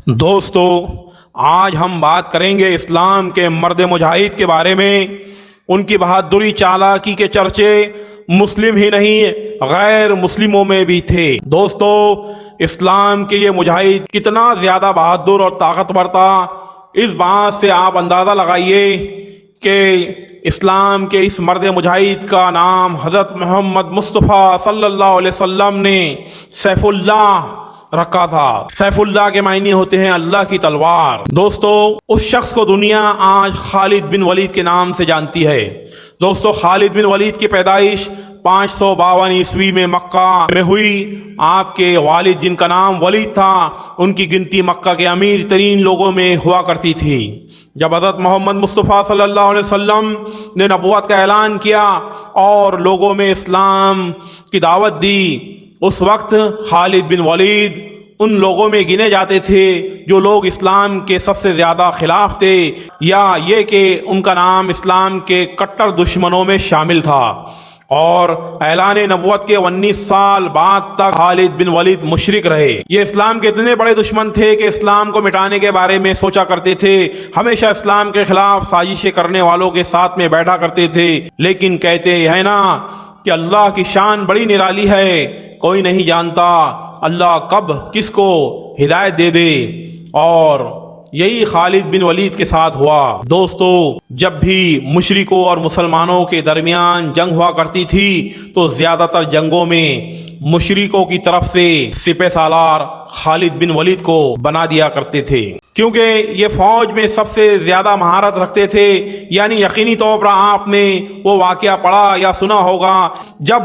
دوستو، آج ہم بات کریں گے اسلام کے مرد مجاہد کے بارے میں۔ ان کی بہادری چالاکی کے چرچے مسلم ہی نہیں غیر مسلموں میں بھی تھے۔ دوستو، اسلام کے یہ مجاہد کتنا زیادہ بہادر اور طاقتور تھا، اس بات سے آپ اندازہ لگائیے کہ اسلام کے اس مرد مجاہد کا نام حضرت محمد مصطفیٰ صلی اللہ علیہ وسلم نے سیف اللہ رکھا تھا۔ سیف اللہ کے معنی ہوتے ہیں اللہ کی تلوار۔ دوستو، اس شخص کو دنیا آج خالد بن ولید کے نام سے جانتی ہے۔ دوستو، خالد بن ولید کی پیدائش 552 عیسوی میں مکہ میں ہوئی۔ آپ کے والد جن کا نام ولید تھا، ان کی گنتی مکہ کے امیر ترین لوگوں میں ہوا کرتی تھی۔ جب حضرت محمد مصطفیٰ صلی اللہ علیہ وسلم نے نبوت کا اعلان کیا اور لوگوں میں اسلام کی دعوت دی، اس وقت خالد بن ولید ان لوگوں میں گنے جاتے تھے جو لوگ اسلام کے سب سے زیادہ خلاف تھے، یا یہ کہ ان کا نام اسلام کے کٹر دشمنوں میں شامل تھا۔ اور اعلان نبوت کے 19 سال بعد تک خالد بن ولید مشرک رہے۔ یہ اسلام کے اتنے بڑے دشمن تھے کہ اسلام کو مٹانے کے بارے میں سوچا کرتے تھے، ہمیشہ اسلام کے خلاف سازشیں کرنے والوں کے ساتھ میں بیٹھا کرتے تھے، لیکن کہتے ہیں نا کہ اللہ کی شان بڑی نرالی ہے، کوئی نہیں جانتا اللہ کب کس کو ہدایت دے دے، اور یہی خالد بن ولید کے ساتھ ہوا۔ دوستو، جب بھی مشرکوں اور مسلمانوں کے درمیان جنگ ہوا کرتی تھی تو زیادہ تر جنگوں میں مشرکوں کی طرف سے سپہ سالار خالد بن ولید کو بنا دیا کرتے تھے، کیونکہ یہ فوج میں سب سے زیادہ مہارت رکھتے تھے۔ یعنی یقینی طور پر آپ نے وہ واقعہ پڑھا یا سنا ہوگا جب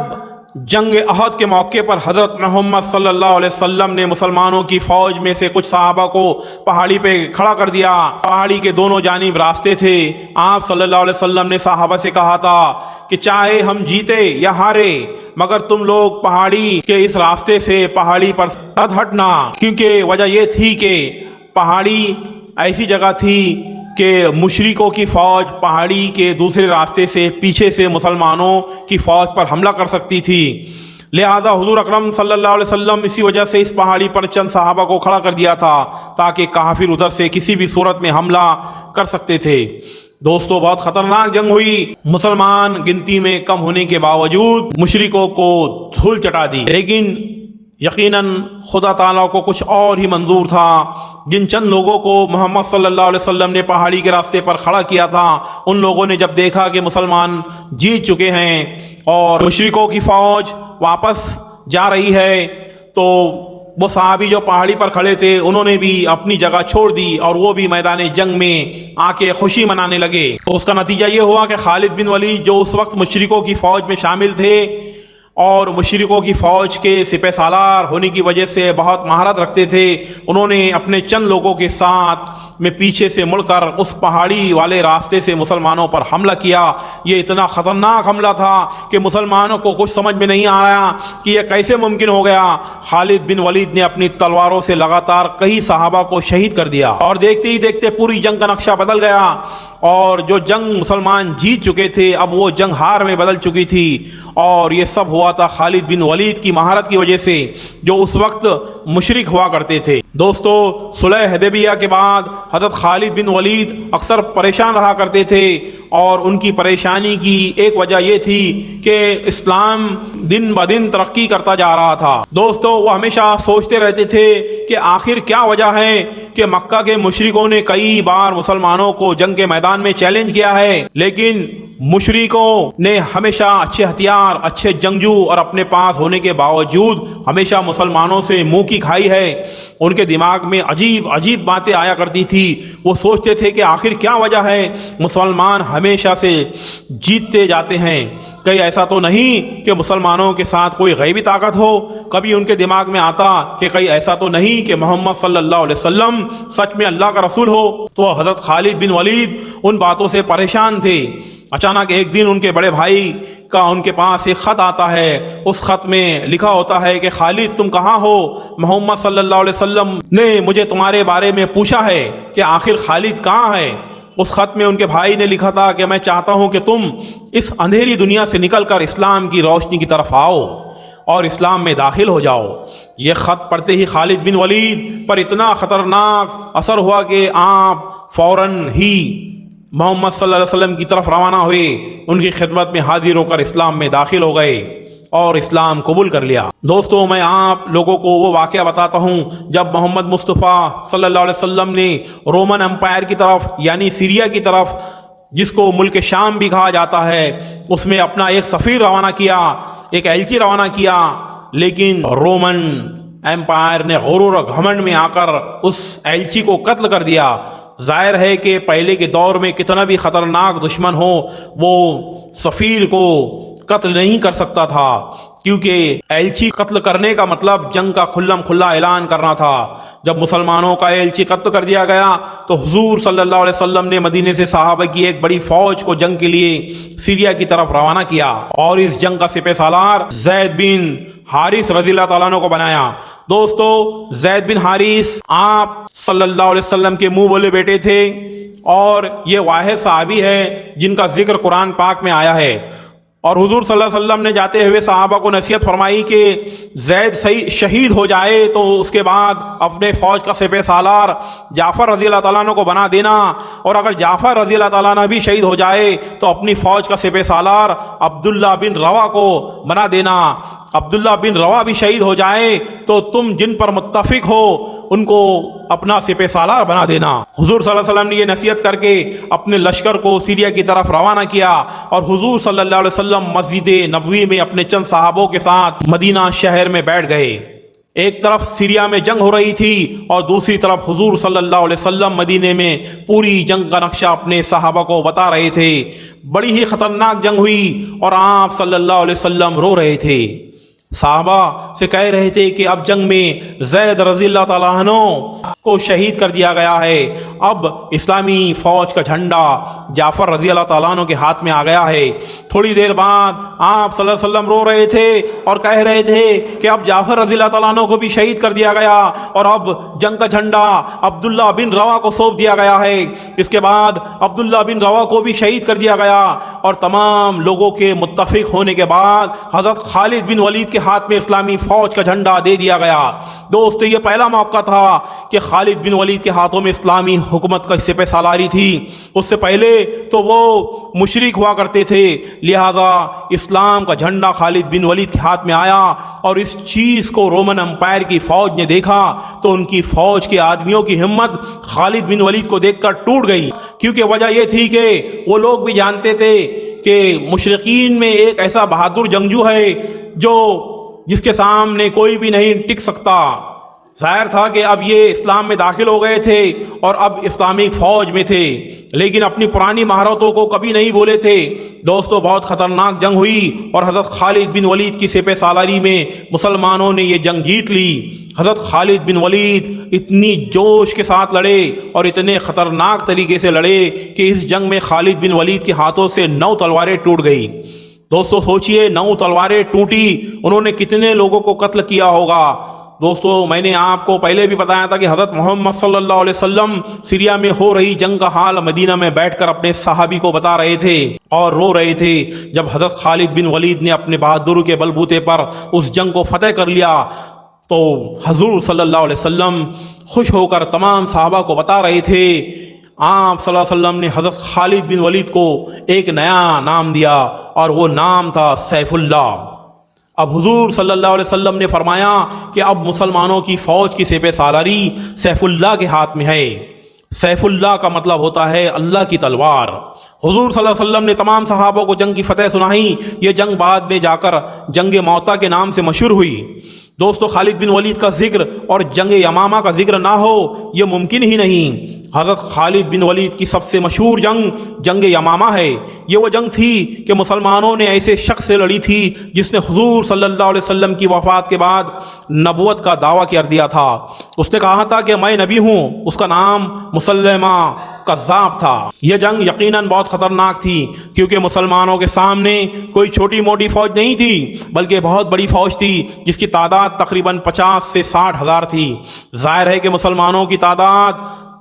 جنگ احد کے موقع پر حضرت محمد صلی اللہ علیہ وسلم نے مسلمانوں کی فوج میں سے کچھ صحابہ کو پہاڑی پہ کھڑا کر دیا۔ پہاڑی کے دونوں جانب راستے تھے۔ آپ صلی اللہ علیہ وسلم نے صحابہ سے کہا تھا کہ چاہے ہم جیتے یا ہارے، مگر تم لوگ پہاڑی کے اس راستے سے پہاڑی پر مت ہٹنا، کیونکہ وجہ یہ تھی کہ پہاڑی ایسی جگہ تھی کہ مشرکوں کی فوج پہاڑی کے دوسرے راستے سے پیچھے سے مسلمانوں کی فوج پر حملہ کر سکتی تھی۔ لہذا حضور اکرم صلی اللہ علیہ وسلم اسی وجہ سے اس پہاڑی پر چند صحابہ کو کھڑا کر دیا تھا تاکہ کافر ادھر سے کسی بھی صورت میں حملہ کر سکتے تھے۔ دوستو، بہت خطرناک جنگ ہوئی۔ مسلمان گنتی میں کم ہونے کے باوجود مشرکوں کو دھول چٹا دی، لیکن یقیناً خدا تعالیٰ کو کچھ اور ہی منظور تھا۔ جن چند لوگوں کو محمد صلی اللہ علیہ وسلم نے پہاڑی کے راستے پر کھڑا کیا تھا، ان لوگوں نے جب دیکھا کہ مسلمان جیت چکے ہیں اور مشرکوں کی فوج واپس جا رہی ہے، تو وہ صحابی جو پہاڑی پر کھڑے تھے انہوں نے بھی اپنی جگہ چھوڑ دی اور وہ بھی میدان جنگ میں آ کے خوشی منانے لگے۔ تو اس کا نتیجہ یہ ہوا کہ خالد بن ولید جو اس وقت مشرکوں کی فوج میں شامل تھے اور مشرکوں کی فوج کے سپہ سالار ہونے کی وجہ سے بہت مہارت رکھتے تھے، انہوں نے اپنے چند لوگوں کے ساتھ میں پیچھے سے مڑ کر اس پہاڑی والے راستے سے مسلمانوں پر حملہ کیا۔ یہ اتنا خطرناک حملہ تھا کہ مسلمانوں کو کچھ سمجھ میں نہیں آ رہا کہ یہ کیسے ممکن ہو گیا۔ خالد بن ولید نے اپنی تلواروں سے لگاتار کئی صحابہ کو شہید کر دیا، اور دیکھتے ہی دیکھتے پوری جنگ کا نقشہ بدل گیا، اور جو جنگ مسلمان جیت چکے تھے اب وہ جنگ ہار میں بدل چکی تھی۔ اور یہ سب ہوا تھا خالد بن ولید کی مہارت کی وجہ سے، جو اس وقت مشرک ہوا کرتے تھے۔ دوستو، صلح حدیبیہ کے بعد حضرت خالد بن ولید اکثر پریشان رہا کرتے تھے، اور ان کی پریشانی کی ایک وجہ یہ تھی کہ اسلام دن بدن ترقی کرتا جا رہا تھا۔ دوستو، وہ ہمیشہ سوچتے رہتے تھے کہ آخر کیا وجہ ہے کہ مکہ کے مشرکوں نے کئی بار مسلمانوں کو جنگ کے میدان میں چیلنج کیا ہے، لیکن مشرکوں نے ہمیشہ اچھے ہتھیار، اچھے جنگجو اور اپنے پاس ہونے کے باوجود ہمیشہ مسلمانوں سے منہ کی کھائی ہے۔ ان کے دماغ میں عجیب عجیب باتیں آیا کرتی تھی۔ وہ سوچتے تھے کہ آخر کیا وجہ ہے مسلمان ہمیشہ سے جیتتے جاتے ہیں؟ کہیں ایسا تو نہیں کہ مسلمانوں کے ساتھ کوئی غیبی طاقت ہو؟ کبھی ان کے دماغ میں آتا کہ کہیں ایسا تو نہیں کہ محمد صلی اللہ علیہ وسلم سچ میں اللہ کا رسول ہو؟ تو حضرت خالد بن ولید ان باتوں سے پریشان تھے۔ اچانک ایک دن ان کے بڑے بھائی کا ان کے پاس ایک خط آتا ہے۔ اس خط میں لکھا ہوتا ہے کہ خالد تم کہاں ہو؟ محمد صلی اللہ علیہ وسلم نے مجھے تمہارے بارے میں پوچھا ہے کہ آخر خالد کہاں ہے۔ اس خط میں ان کے بھائی نے لکھا تھا کہ میں چاہتا ہوں کہ تم اس اندھیری دنیا سے نکل کر اسلام کی روشنی کی طرف آؤ۔ اور اسلام میں داخل ہو جاؤ۔ یہ خط پڑھتے ہی خالد بن ولید پر اتنا خطرناک اثر ہوا کہ آپ فوراً ہی محمد صلی اللہ علیہ وسلم کی طرف روانہ ہوئے، ان کی خدمت میں حاضر ہو کر اسلام میں داخل ہو گئے اور اسلام قبول کر لیا۔ دوستو، میں آپ لوگوں کو وہ واقعہ بتاتا ہوں جب محمد مصطفیٰ صلی اللہ علیہ وسلم نے رومن امپائر کی طرف یعنی سیریا کی طرف، جس کو ملک شام بھی کہا جاتا ہے، اس میں اپنا ایک سفیر روانہ کیا، ایک ایلچی روانہ کیا، لیکن رومن امپائر نے غرور و گھمنڈ میں آ کر اس ایلچی کو قتل کر دیا۔ ظاہر ہے کہ پہلے کے دور میں کتنا بھی خطرناک دشمن ہو، وہ سفیر کو قتل نہیں کر سکتا تھا، کیونکہ ایلچی قتل کرنے کا مطلب جنگ کا کھلم کھلا اعلان کرنا تھا۔ جب مسلمانوں کا ایلچی قتل کر دیا گیا تو حضور صلی اللہ علیہ وسلم نے مدینے سے صحابہ کی ایک بڑی فوج کو جنگ کے لیے سیریا کی طرف روانہ کیا اور اس جنگ کا سپہ سالار زید بن حارث رضی اللہ تعالیٰ عنہ کو بنایا۔ دوستو، زید بن حارث آپ صلی اللہ علیہ وسلم کے منہ بولے بیٹے تھے اور یہ واحد صحابی ہے جن کا ذکر قرآن پاک میں آیا ہے، اور حضور صلی اللہ علیہ وسلم نے جاتے ہوئے صحابہ کو نصیحت فرمائی کہ زید شہید ہو جائے تو اس کے بعد اپنے فوج کا سپہ سالار جعفر رضی اللہ تعالیٰ عنہ کو بنا دینا، اور اگر جعفر رضی اللہ تعالیٰ عنہ بھی شہید ہو جائے تو اپنی فوج کا سپہ سالار عبداللہ بن روا کو بنا دینا۔ عبداللہ بن روا بھی شہید ہو جائے تو تم جن پر متفق ہو ان کو اپنا سپہ سالار بنا دینا۔ حضور صلی اللہ علیہ وسلم نے یہ نصیحت کر کے اپنے لشکر کو سیریا کی طرف روانہ کیا، اور حضور صلی اللہ علیہ وسلم مسجد نبوی میں اپنے چند صحابوں کے ساتھ مدینہ شہر میں بیٹھ گئے۔ ایک طرف سیریا میں جنگ ہو رہی تھی اور دوسری طرف حضور صلی اللہ علیہ وسلم مدینے میں پوری جنگ کا نقشہ اپنے صحابہ کو بتا رہے تھے۔ بڑی ہی خطرناک جنگ ہوئی اور آپ صلی اللہ علیہ وسلم رو رہے تھے، صحابہ سے کہہ رہے تھے کہ اب جنگ میں زید رضی اللہ تعالیٰ عنہ کو شہید کر دیا گیا ہے، اب اسلامی فوج کا جھنڈا جعفر رضی اللہ تعالیٰ عنہ کے ہاتھ میں آ گیا ہے۔ تھوڑی دیر بعد آپ صلی اللہ علیہ وسلم رو رہے تھے اور کہہ رہے تھے کہ اب جعفر رضی اللہ تعالیٰ عنہ کو بھی شہید کر دیا گیا اور اب جنگ کا جھنڈا عبداللہ بن روا کو سونپ دیا گیا ہے۔ اس کے بعد عبداللہ بن روا کو بھی شہید کر دیا گیا، اور تمام لوگوں کے متفق ہونے کے بعد حضرت خالد بن ولید کے ہاتھ میں اسلامی فوج کا جھنڈا دے دیا گیا۔ دوست، یہ پہلا موقع تھا کہ خالد بن ولید کے ہاتھوں میں اسلامی حکومت کا سپہ سالاری تھی۔ اس سے پہلے تو وہ مشرک ہوا کرتے تھے، لہذا اسلام کا جھنڈا خالد بن ولید کے ہاتھ میں آیا، اور اس چیز کو رومن امپائر کی فوج نے دیکھا تو ان کی فوج کے آدمیوں کی ہمت خالد بن ولید کو دیکھ کر ٹوٹ گئی، کیونکہ وجہ یہ تھی کہ وہ لوگ بھی جانتے تھے کہ مشرقین میں ایک ایسا بہادر جنگجو ہے جس کے سامنے کوئی بھی نہیں ٹک سکتا۔ ظاہر تھا کہ اب یہ اسلام میں داخل ہو گئے تھے اور اب اسلامی فوج میں تھے، لیکن اپنی پرانی مہارتوں کو کبھی نہیں بولے تھے۔ دوستو، بہت خطرناک جنگ ہوئی اور حضرت خالد بن ولید کی سپہ سالاری میں مسلمانوں نے یہ جنگ جیت لی۔ حضرت خالد بن ولید اتنی جوش کے ساتھ لڑے اور اتنے خطرناک طریقے سے لڑے کہ اس جنگ میں خالد بن ولید کے ہاتھوں سے 9 تلواریں ٹوٹ گئی۔ دوستو سوچئے، 9 تلواریں ٹوٹی، انہوں نے کتنے لوگوں کو قتل کیا ہوگا۔ دوستو، میں نے آپ کو پہلے بھی بتایا تھا کہ حضرت محمد صلی اللہ علیہ وسلم سیریا میں ہو رہی جنگ کا حال مدینہ میں بیٹھ کر اپنے صحابی کو بتا رہے تھے اور رو رہے تھے۔ جب حضرت خالد بن ولید نے اپنے بہادری کے بل بوتے پر اس جنگ کو فتح کر لیا تو حضور صلی اللہ علیہ وسلم خوش ہو کر تمام صحابہ کو بتا رہے تھے۔ آپ صلی اللہ علیہ وسلم نے حضرت خالد بن ولید کو ایک نیا نام دیا اور وہ نام تھا سیف اللہ۔ اب حضور صلی اللہ علیہ وسلم نے فرمایا کہ اب مسلمانوں کی فوج کی سپہ سالاری سیف اللہ کے ہاتھ میں ہے۔ سیف اللہ کا مطلب ہوتا ہے اللہ کی تلوار۔ حضور صلی اللہ علیہ وسلم نے تمام صحابوں کو جنگ کی فتح سنائی۔ یہ جنگ بعد میں جا کر جنگ موتا کے نام سے مشہور ہوئی۔ دوستو، خالد بن ولید کا ذکر اور جنگ یمامہ کا ذکر نہ ہو یہ ممکن ہی نہیں۔ حضرت خالد بن ولید کی سب سے مشہور جنگ یمامہ ہے۔ یہ وہ جنگ تھی کہ مسلمانوں نے ایسے شخص سے لڑی تھی جس نے حضور صلی اللہ علیہ وسلم کی وفات کے بعد نبوت کا دعویٰ کر دیا تھا۔ اس نے کہا تھا کہ میں نبی ہوں۔ اس کا نام مسلمہ کذاب تھا۔ یہ جنگ یقیناً بہت خطرناک تھی، کیونکہ مسلمانوں کے سامنے کوئی چھوٹی موٹی فوج نہیں تھی بلکہ بہت بڑی فوج تھی جس کی تعداد تقریباً 50 سے 60 ہزار تھی۔ ظاہر ہے کہ مسلمانوں کی تعداد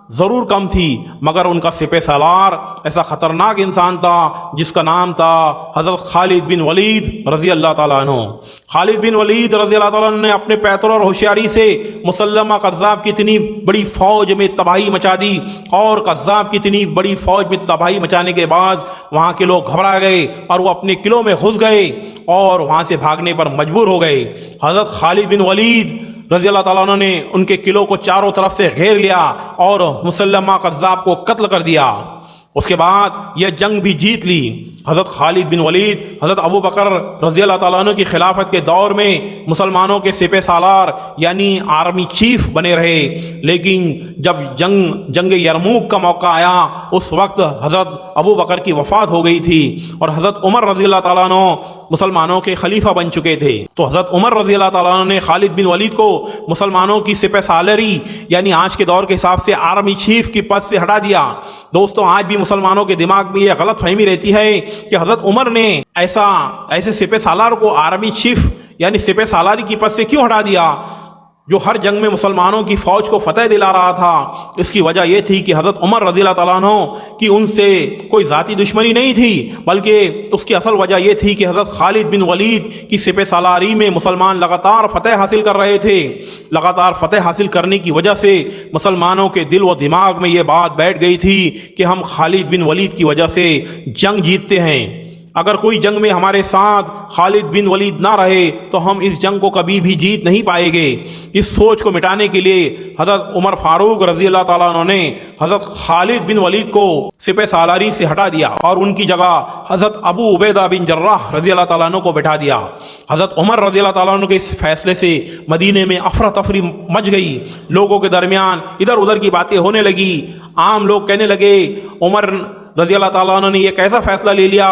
ضرور کم تھی، مگر ان کا سپہ سالار ایسا خطرناک انسان تھا جس کا نام تھا حضرت خالد بن ولید رضی اللہ تعالیٰ عنہ۔ خالد بن ولید رضی اللہ تعالیٰ عنہ نے اپنے پیتر اور ہوشیاری سے مسلمہ قذاب کی اتنی بڑی فوج میں تباہی مچا دی، اور قذاب کی اتنی بڑی فوج میں تباہی مچانے کے بعد وہاں کے لوگ گھبرا گئے اور وہ اپنے قلعوں میں گھس گئے اور وہاں سے بھاگنے پر مجبور ہو گئے۔ حضرت خالد بن ولید رضی اللہ تعالیٰ عنہ نے ان کے قلعوں کو چاروں طرف سے گھیر لیا اور مسلمہ قذاب کو قتل کر دیا۔ اس کے بعد یہ جنگ بھی جیت لی۔ حضرت خالد بن ولید حضرت ابو بکر رضی اللہ تعالیٰ عنہ کی خلافت کے دور میں مسلمانوں کے سپہ سالار یعنی آرمی چیف بنے رہے، لیکن جب جنگ یرموک کا موقع آیا اس وقت حضرت ابو بکر کی وفات ہو گئی تھی اور حضرت عمر رضی اللہ تعالیٰ عنہ مسلمانوں کے خلیفہ بن چکے تھے۔ تو حضرت عمر رضی اللہ تعالیٰ عنہ نے خالد بن ولید کو مسلمانوں کی سپہ سالاری یعنی آج کے دور کے حساب سے آرمی چیف کی پد سے ہٹا دیا۔ دوستو، آج بھی مسلمانوں کے دماغ میں یہ غلط فہمی رہتی ہے کہ حضرت عمر نے ایسے سپہ سالار کو آرمی چیف یعنی سپہ سالاری کی پد سے کیوں ہٹا دیا جو ہر جنگ میں مسلمانوں کی فوج کو فتح دلا رہا تھا۔ اس کی وجہ یہ تھی کہ حضرت عمر رضی اللہ تعالیٰ عنہ کی ان سے کوئی ذاتی دشمنی نہیں تھی، بلکہ اس کی اصل وجہ یہ تھی کہ حضرت خالد بن ولید کی سپہ سالاری میں مسلمان لگاتار فتح حاصل کر رہے تھے۔ لگاتار فتح حاصل کرنے کی وجہ سے مسلمانوں کے دل و دماغ میں یہ بات بیٹھ گئی تھی کہ ہم خالد بن ولید کی وجہ سے جنگ جیتتے ہیں۔ اگر کوئی جنگ میں ہمارے ساتھ خالد بن ولید نہ رہے تو ہم اس جنگ کو کبھی بھی جیت نہیں پائیں گے۔ اس سوچ کو مٹانے کے لیے حضرت عمر فاروق رضی اللہ تعالیٰ عنہ نے حضرت خالد بن ولید کو سپہ سالاری سے ہٹا دیا اور ان کی جگہ حضرت ابو عبیدہ بن جراح رضی اللہ تعالیٰ عنہ کو بٹھا دیا۔ حضرت عمر رضی اللہ تعالیٰ عنہ کے اس فیصلے سے مدینے میں افراتفری مچ گئی، لوگوں کے درمیان ادھر ادھر کی باتیں ہونے لگی۔ عام لوگ کہنے لگے عمر رضی اللہ تعالیٰ عنہ نے یہ کیسا فیصلہ لے لیا،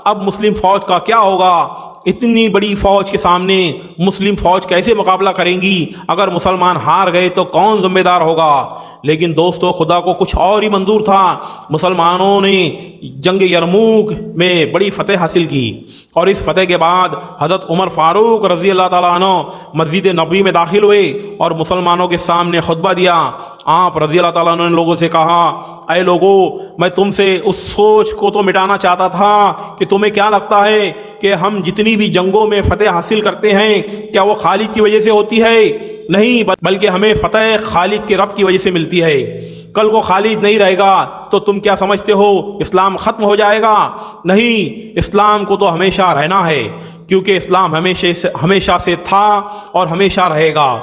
اب مسلم فوج کا کیا ہوگا؟ اتنی بڑی فوج کے سامنے مسلم فوج کیسے مقابلہ کریں گی؟ اگر مسلمان ہار گئے تو کون ذمہ دار ہوگا؟ لیکن دوستو، خدا کو کچھ اور ہی منظور تھا۔ مسلمانوں نے جنگ یرموک میں بڑی فتح حاصل کی اور اس فتح کے بعد حضرت عمر فاروق رضی اللہ تعالیٰ عنہ مسجد نبوی میں داخل ہوئے اور مسلمانوں کے سامنے خطبہ دیا۔ آپ رضی اللہ تعالیٰ عنہ نے لوگوں سے کہا، اے لوگو، میں تم سے اس سوچ کو تو مٹانا چاہتا تھا کہ تمہیں کیا لگتا ہے کہ ہم جتنی بھی جنگوں میں فتح حاصل کرتے ہیں کیا وہ خالد کی وجہ سے ہوتی ہے؟ نہیں، بلکہ ہمیں فتح خالد کے رب کی وجہ سے ملتی ہے۔ کل کو خالد نہیں رہے گا تو تم کیا سمجھتے ہو اسلام ختم ہو جائے گا؟ نہیں، اسلام کو تو ہمیشہ رہنا ہے، کیونکہ اسلام ہمیشہ سے تھا اور ہمیشہ رہے گا۔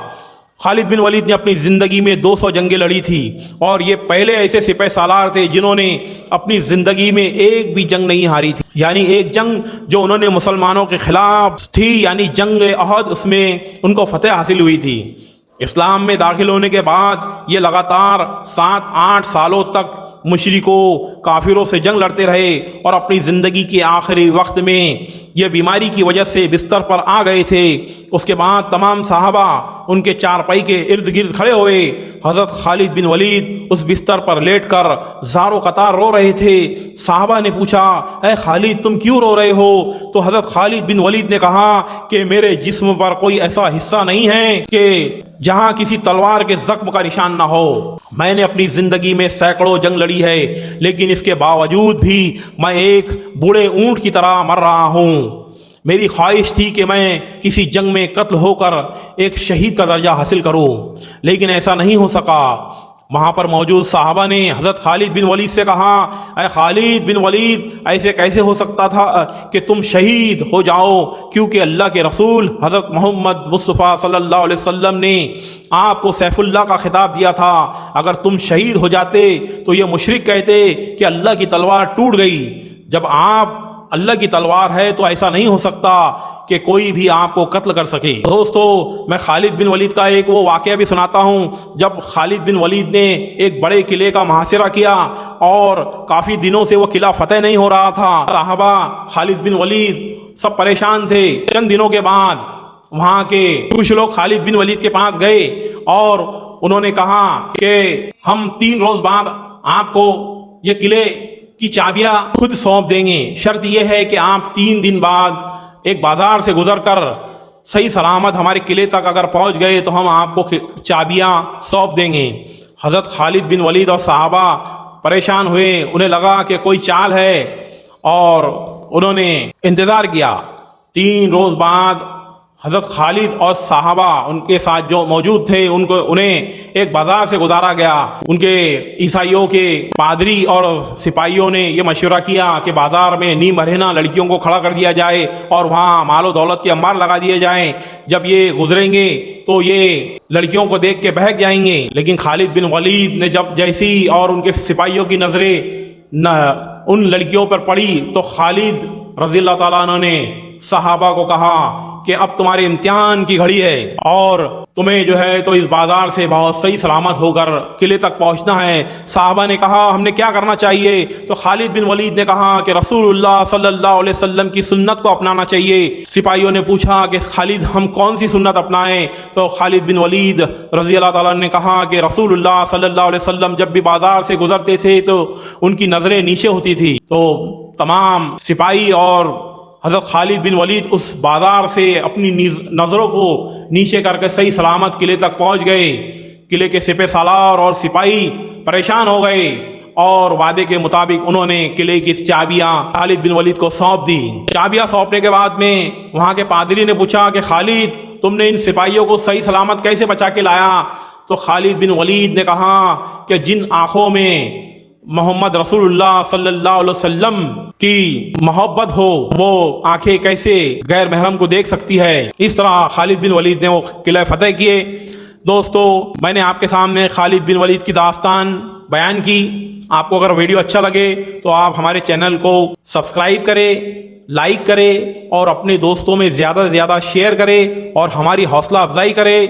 خالد بن ولید نے اپنی زندگی میں 200 جنگیں لڑی تھی اور یہ پہلے ایسے سپہ سالار تھے جنہوں نے اپنی زندگی میں ایک بھی جنگ نہیں ہاری تھی، یعنی ایک جنگ جو انہوں نے مسلمانوں کے خلاف تھی یعنی جنگ احد، اس میں ان کو فتح حاصل ہوئی تھی۔ اسلام میں داخل ہونے کے بعد یہ لگاتار 7-8 سالوں تک مشرکوں کافروں سے جنگ لڑتے رہے اور اپنی زندگی کے آخری وقت میں یہ بیماری کی وجہ سے بستر پر آ گئے تھے۔ اس کے بعد تمام صحابہ ان کے چارپائی کے ارد گرد کھڑے ہوئے۔ حضرت خالد بن ولید اس بستر پر لیٹ کر زار و قطار رو رہے تھے۔ صحابہ نے پوچھا، اے خالد تم کیوں رو رہے ہو؟ تو حضرت خالد بن ولید نے کہا کہ میرے جسم پر کوئی ایسا حصہ نہیں ہے کہ جہاں کسی تلوار کے زخم کا نشان نہ ہو۔ میں نے اپنی زندگی میں سینکڑوں جنگ لڑی ہے، لیکن اس کے باوجود بھی میں ایک بوڑھے اونٹ کی طرح مر رہا ہوں۔ میری خواہش تھی کہ میں کسی جنگ میں قتل ہو کر ایک شہید کا درجہ حاصل کروں، لیکن ایسا نہیں ہو سکا۔ وہاں پر موجود صحابہ نے حضرت خالد بن ولید سے کہا، اے خالد بن ولید، ایسے کیسے ہو سکتا تھا کہ تم شہید ہو جاؤ؟ کیونکہ اللہ کے رسول حضرت محمد مصطفیٰ صلی اللہ علیہ وسلم نے آپ کو سیف اللہ کا خطاب دیا تھا۔ اگر تم شہید ہو جاتے تو یہ مشرک کہتے کہ اللہ کی تلوار ٹوٹ گئی۔ جب آپ اللہ کی تلوار ہے تو ایسا نہیں ہو سکتا کہ کوئی بھی آپ کو قتل کر سکے۔ دوستو، میں خالد بن ولید کا ایک وہ واقعہ بھی سناتا ہوں جب خالد بن ولید نے ایک بڑے قلعے کا محاصرہ کیا اور کافی دنوں سے وہ قلعہ فتح نہیں ہو رہا تھا۔ صحابہ خالد بن ولید سب پریشان تھے۔ چند دنوں کے بعد وہاں کے کچھ لوگ خالد بن ولید کے پاس گئے اور انہوں نے کہا کہ ہم 3 روز بعد آپ کو یہ قلعے کی چابیاں خود سونپ دیں گے، شرط یہ ہے کہ آپ 3 دن بعد ایک بازار سے گزر کر صحیح سلامت ہمارے قلعے تک اگر پہنچ گئے تو ہم آپ کو چابیاں سونپ دیں گے۔ حضرت خالد بن ولید اور صحابہ پریشان ہوئے، انہیں لگا کہ کوئی چال ہے، اور انہوں نے انتظار کیا۔ 3 روز بعد حضرت خالد اور صحابہ ان کے ساتھ جو موجود تھے انہیں ایک بازار سے گزارا گیا۔ ان کے عیسائیوں کے پادری اور سپاہیوں نے یہ مشورہ کیا کہ بازار میں نیم برہنہ لڑکیوں کو کھڑا کر دیا جائے اور وہاں مال و دولت کے انبار لگا دیے جائیں، جب یہ گزریں گے تو یہ لڑکیوں کو دیکھ کے بہک جائیں گے۔ لیکن خالد بن ولید نے جب جیسی اور ان کے سپاہیوں کی نظریں ان لڑکیوں پر پڑی تو خالد رضی اللہ تعالیٰ عنہ نے صحابہ کو کہا کہ اب تمہارے امتحان کی گھڑی ہے، اور تمہیں جو ہے تو اس بازار سے بہت صحیح سلامت ہو کر قلعے تک پہنچنا ہے۔ صحابہ نے کہا ہم نے کیا کرنا چاہیے؟ تو خالد بن ولید نے کہا کہ رسول اللہ صلی اللہ علیہ وسلم کی سنت کو اپنانا چاہیے۔ سپاہیوں نے پوچھا کہ خالد ہم کون سی سنت اپنائیں؟ تو خالد بن ولید رضی اللہ تعالیٰ نے کہا کہ رسول اللہ صلی اللہ علیہ وسلم جب بھی بازار سے گزرتے تھے تو ان کی نظریں نیچے ہوتی تھی۔ تو تمام سپاہی اور حضرت خالد بن ولید اس بازار سے اپنی نظروں کو نیچے کر کے صحیح سلامت قلعے تک پہنچ گئے۔ قلعے کے سپہ سالار اور سپاہی پریشان ہو گئے، اور وعدے کے مطابق انہوں نے قلعے کی چابیاں خالد بن ولید کو سونپ دی۔ چابیاں سونپنے کے بعد میں وہاں کے پادری نے پوچھا کہ خالد تم نے ان سپاہیوں کو صحیح سلامت کیسے بچا کے لایا؟ تو خالد بن ولید نے کہا کہ جن آنکھوں میں محمد رسول اللہ صلی اللہ علیہ وسلم کی محبت ہو وہ آنکھیں کیسے غیر محرم کو دیکھ سکتی ہے؟ اس طرح خالد بن ولید نے وہ قلعہ فتح کیے۔ دوستو میں نے آپ کے سامنے خالد بن ولید کی داستان بیان کی۔ آپ کو اگر ویڈیو اچھا لگے تو آپ ہمارے چینل کو سبسکرائب کریں، لائک کریں اور اپنے دوستوں میں زیادہ سے زیادہ شیئر کریں اور ہماری حوصلہ افزائی کریں۔